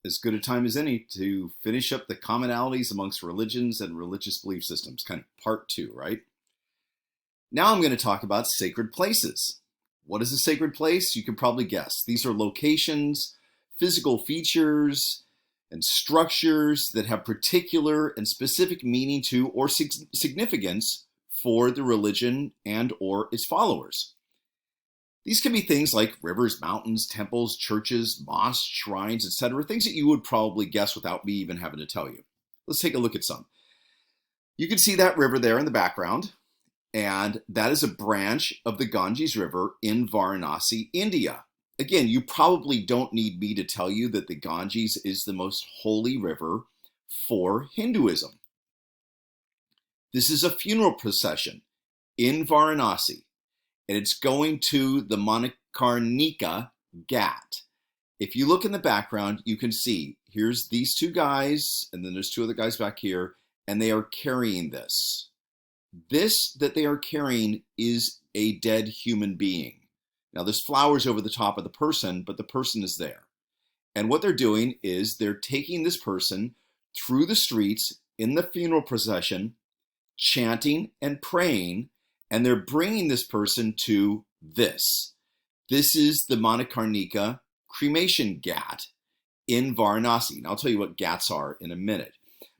as good a time as any to finish up the commonalities amongst religions and religious belief systems, kind of part two, right? Now I'm going to talk about sacred places. What is a sacred place? You can probably guess. These are locations, physical features, and structures that have particular and specific meaning to or significance for the religion and or its followers. These can be things like rivers, mountains, temples, churches, mosques, shrines, etc. Things that you would probably guess without me even having to tell you. Let's take a look at some. You can see that river there in the background, and that is a branch of the Ganges River in Varanasi, India. Again, you probably don't need me to tell you that the Ganges is the most holy river for Hinduism. This is a funeral procession in Varanasi, and it's going to the Manikarnika Ghat. If you look in the background, you can see here's these two guys, and then there's two other guys back here, and they are carrying this. This that they are carrying is a dead human being. Now there's flowers over the top of the person, but the person is there. And what they're doing is they're taking this person through the streets in the funeral procession, chanting and praying, and they're bringing this person to this. This is the Manikarnika cremation ghat in Varanasi. And I'll tell you what ghats are in a minute.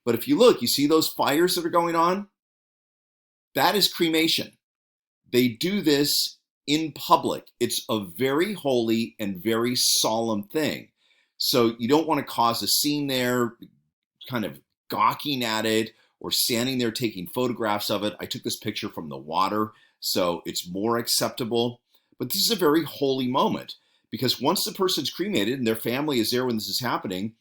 But if you look, you see those fires that are going on? That is cremation. They do this in public. It's a very holy and very solemn thing. So you don't want to cause a scene there, kind of gawking at it or standing there taking photographs of it. I took this picture from the water, so it's more acceptable. But this is a very holy moment because once the person's cremated and their family is there when this is happening,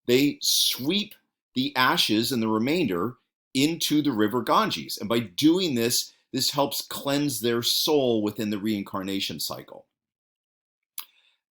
they sweep the ashes and the remainder into the river Ganges. And by doing this, this helps cleanse their soul within the reincarnation cycle.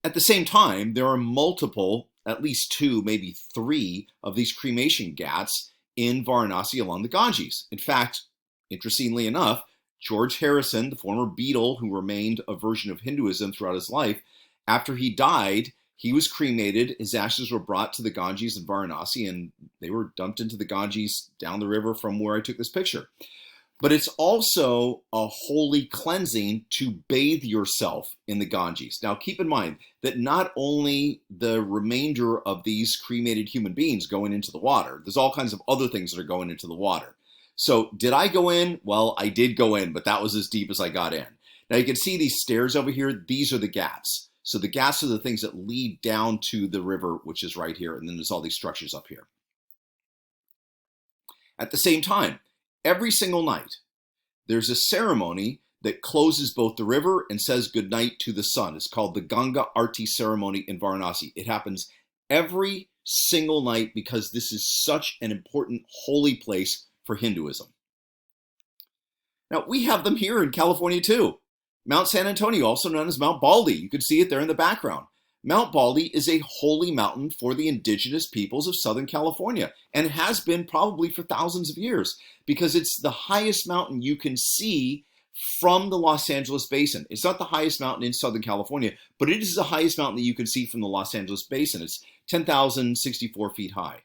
At the same time, there are multiple, at least two, maybe three of these cremation ghats in Varanasi along the Ganges. In fact, interestingly enough, George Harrison, the former Beatle who remained a version of Hinduism throughout his life, after he died, he was cremated, his ashes were brought to the Ganges in Varanasi, and they were dumped into the Ganges down the river from where I took this picture. But it's also a holy cleansing to bathe yourself in the Ganges. Now, keep in mind that not only the remainder of these cremated human beings going into the water, there's all kinds of other things that are going into the water. So did I go in? Well, I did go in, but that was as deep as I got in. Now you can see these stairs over here. These are the ghats. So the ghats are the things that lead down to the river, which is right here. And then there's all these structures up here. At the same time, every single night, there's a ceremony that closes both the river and says goodnight to the sun. It's called the Ganga Arti ceremony in Varanasi. It happens every single night because this is such an important holy place for Hinduism. Now, we have them here in California too. Mount San Antonio, also known as Mount Baldy. You can see it there in the background. Mount Baldy is a holy mountain for the indigenous peoples of Southern California and has been probably for thousands of years because it's the highest mountain you can see from the Los Angeles basin. It's not the highest mountain in Southern California, but it is the highest mountain that you can see from the Los Angeles basin. It's 10,064 feet high.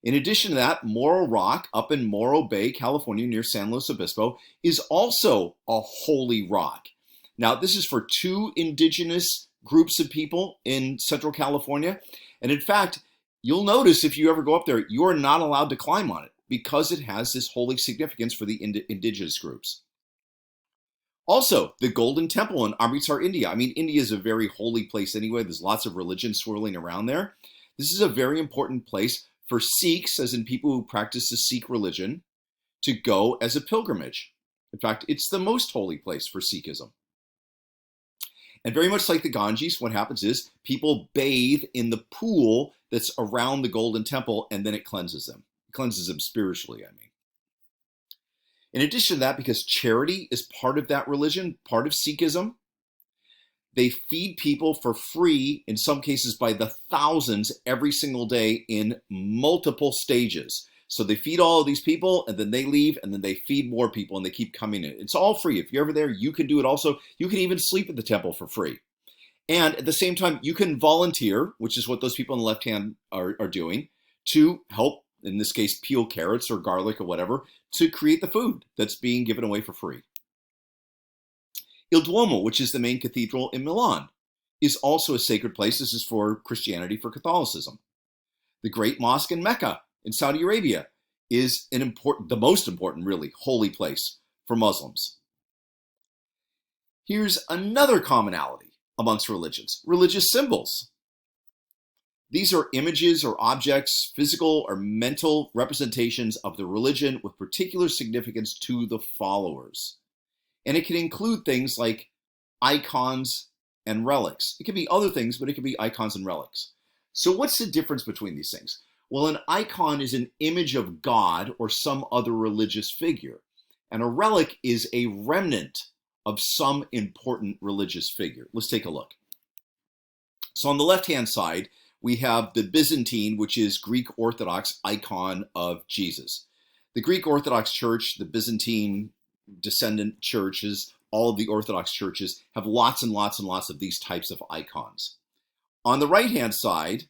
In addition to that, Morro Rock up in Morro Bay, California, near San Luis Obispo, is also a holy rock. Now, this is for two indigenous groups of people in Central California. And in fact, you'll notice if you ever go up there, you are not allowed to climb on it because it has this holy significance for the indigenous groups. Also, the Golden Temple in Amritsar, India. I mean, India is a very holy place anyway. There's lots of religion swirling around there. This is a very important place for Sikhs, as in people who practice the Sikh religion, to go as a pilgrimage. In fact, it's the most holy place for Sikhism. And very much like the Ganges, what happens is people bathe in the pool that's around the Golden Temple, and then it cleanses them. It cleanses them spiritually, I mean. In addition to that, because charity is part of that religion, part of Sikhism, they feed people for free, in some cases by the thousands, every single day in multiple stages. So they feed all of these people, and then they leave, and then they feed more people, and they keep coming in. It's all free. If you're ever there, you can do it also. You can even sleep at the temple for free. And at the same time, you can volunteer, which is what those people on the left hand are doing, to help, in this case, peel carrots or garlic or whatever, to create the food that's being given away for free. Il Duomo, which is the main cathedral in Milan, is also a sacred place. This is for Christianity, for Catholicism. The Great Mosque in Mecca in Saudi Arabia is the most important, really, holy place for Muslims. Here's another commonality amongst religions: religious symbols. These are images or objects, physical or mental representations of the religion with particular significance to the followers. And it can include things like icons and relics. It can be other things, but it can be icons and relics. So what's the difference between these things? Well, an icon is an image of God or some other religious figure, and a relic is a remnant of some important religious figure. Let's take a look. So on the left-hand side, we have the Byzantine, which is Greek Orthodox icon of Jesus. The Greek Orthodox Church, the Byzantine descendant churches, all of the Orthodox churches have lots and lots and lots of these types of icons. On the right-hand side,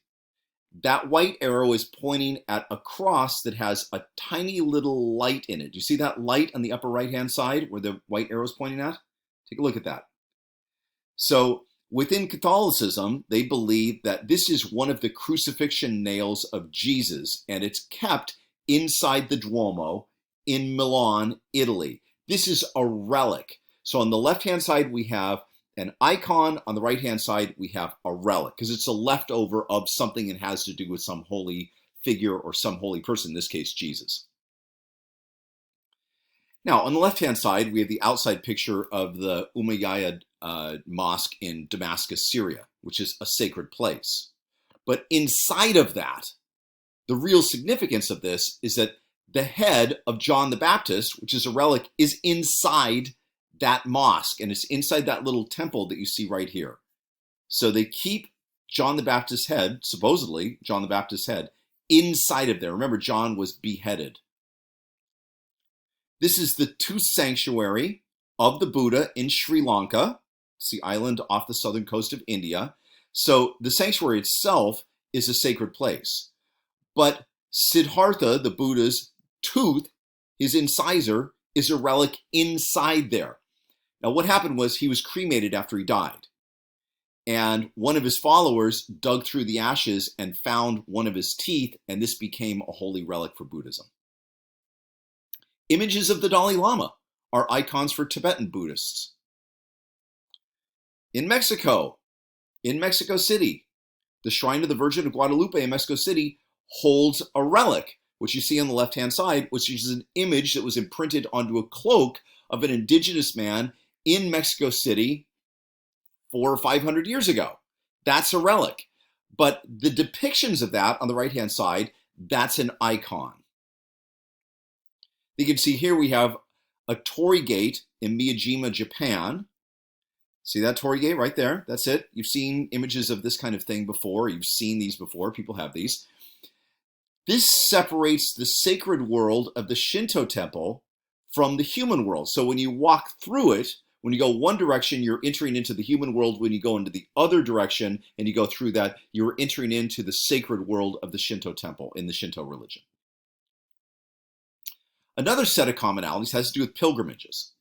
that white arrow is pointing at a cross that has a tiny little light in it. Do you see that light on the upper right-hand side where the white arrow is pointing at? Take a look at that. So within Catholicism, they believe that this is one of the crucifixion nails of Jesus, and it's kept inside the Duomo in Milan, Italy. This is a relic. So on the left-hand side, we have an icon. On the right-hand side, we have a relic, because it's a leftover of something that has to do with some holy figure or some holy person, in this case, Jesus. Now, on the left-hand side, we have the outside picture of the Umayyad Mosque in Damascus, Syria, which is a sacred place. But inside of that, the real significance of this is that the head of John the Baptist, which is a relic, is inside that mosque, and it's inside that little temple that you see right here. So they keep John the Baptist's head, supposedly John the Baptist's head, inside of there. Remember, John was beheaded. This is the tooth sanctuary of the Buddha in Sri Lanka. It's the island off the southern coast of India. So the sanctuary itself is a sacred place. But Siddhartha, the Buddha's tooth, his incisor, is a relic inside there. Now, what happened was he was cremated after he died. And one of his followers dug through the ashes and found one of his teeth, and this became a holy relic for Buddhism. Images of the Dalai Lama are icons for Tibetan Buddhists. In Mexico City, the Shrine of the Virgin of Guadalupe in Mexico City holds a relic, which you see on the left-hand side, which is an image that was imprinted onto a cloak of an indigenous man in Mexico City 400 or 500 years ago. That's a relic. But the depictions of that on the right-hand side, that's an icon. You can see here we have a torii gate in Miyajima, Japan. See that torii gate right there? That's it. You've seen images of this kind of thing before. You've seen these before. People have these. This separates the sacred world of the Shinto temple from the human world. So when you walk through it, when you go one direction, you're entering into the human world. When you go into the other direction and you go through that, you're entering into the sacred world of the Shinto temple in the Shinto religion. Another set of commonalities has to do with pilgrimages.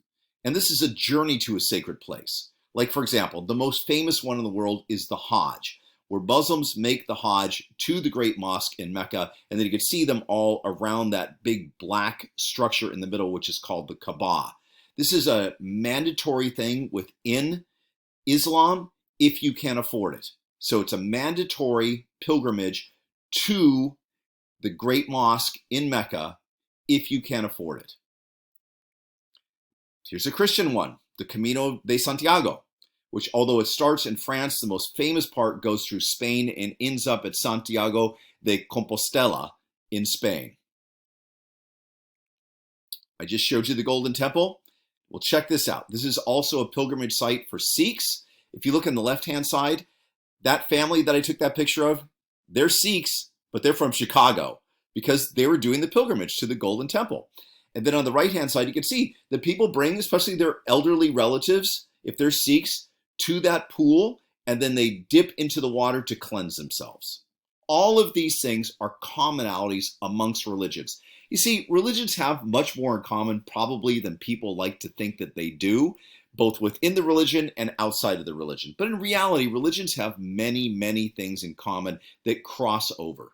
And this is a journey to a sacred place. Like, for example, the most famous one in the world is the Hajj, where Muslims make the Hajj to the Great Mosque in Mecca, and then you can see them all around that big black structure in the middle, which is called the Kaaba. This is a mandatory thing within Islam if you can afford it. So it's a mandatory pilgrimage to the Great Mosque in Mecca if you can afford it. Here's a Christian one, the Camino de Santiago, which, although it starts in France, the most famous part goes through Spain and ends up at Santiago de Compostela in Spain. I just showed you the Golden Temple. Well, check this out. This is also a pilgrimage site for Sikhs. If you look on the left-hand side, that family that I took that picture of, they're Sikhs, but they're from Chicago because they were doing the pilgrimage to the Golden Temple. And then on the right-hand side, you can see that people bring, especially their elderly relatives, if they're Sikhs, to that pool, and then they dip into the water to cleanse themselves. All of these things are commonalities amongst religions. You see, religions have much more in common probably than people like to think that they do, both within the religion and outside of the religion. But in reality, religions have many, many things in common that cross over.